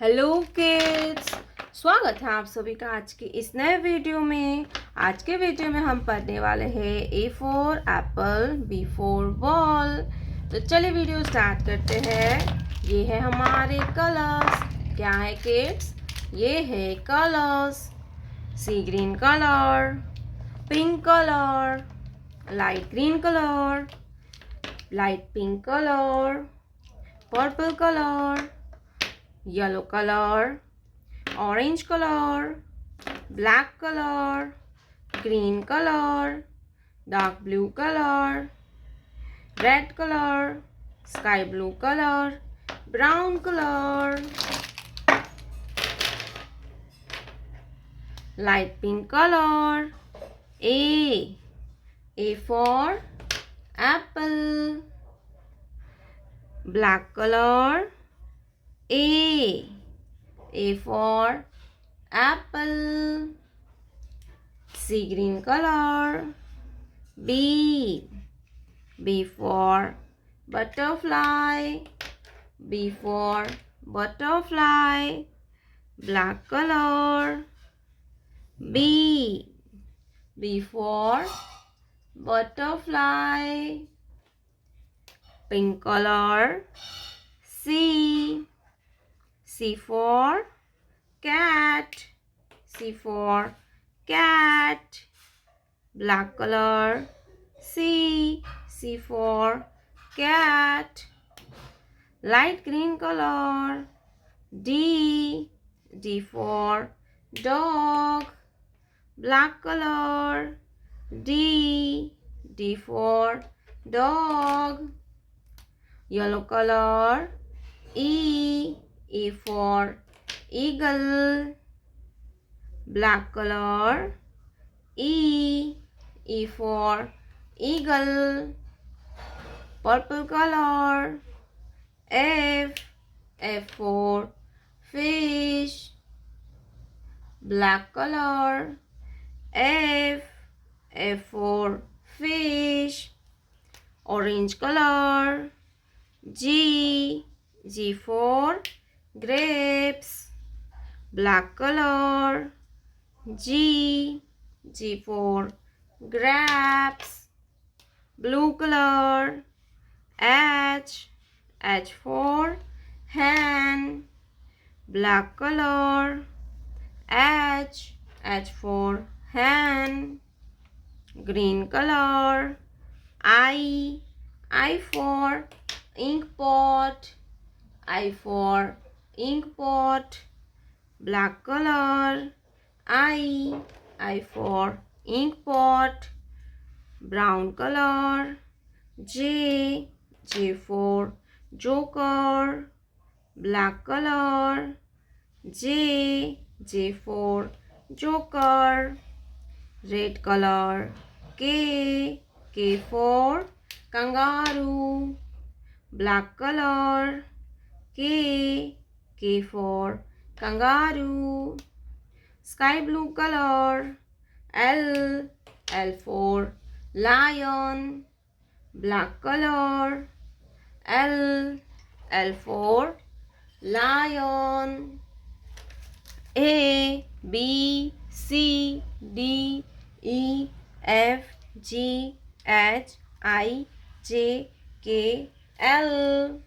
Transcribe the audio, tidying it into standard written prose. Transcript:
Hello kids, स्वागत है आप सभी का आज के इस नए वीडियो में। आज के वीडियो में हम पढ़ने वाले हैं A for apple, B for ball. तो चलिए वीडियो स्टार्ट करते हैं। ये है हमारे कलर्स। क्या है किड्स? ये है colours. See green colour, pink colour, light green colour, light pink colour, purple colour, yellow color, orange color, black color, green color, dark blue color, red color, sky blue color, brown color, light pink color. A for apple. Black color. A for apple. C green color. B for butterfly. B for butterfly. Black color. B for butterfly. Pink color. C for cat. C for cat. Black color. C for cat. Light green color. D for dog. Black color. D for dog. Yellow color. E for eagle. Black color. E for eagle. Purple color. F for fish. Black color. F for fish. Orange color. G for grapes. Black color. G for grapes. Blue color. H for hen. Black color. H for hen. Green color. I for ink pot. I for ink pot. Black color. I for ink pot. Brown color. J for joker. Black color. J for joker. Red color. K for kangaroo. Black color. K for kangaroo. Sky blue color. L for lion. Black color. L for lion. A B C D E F G H I J K L.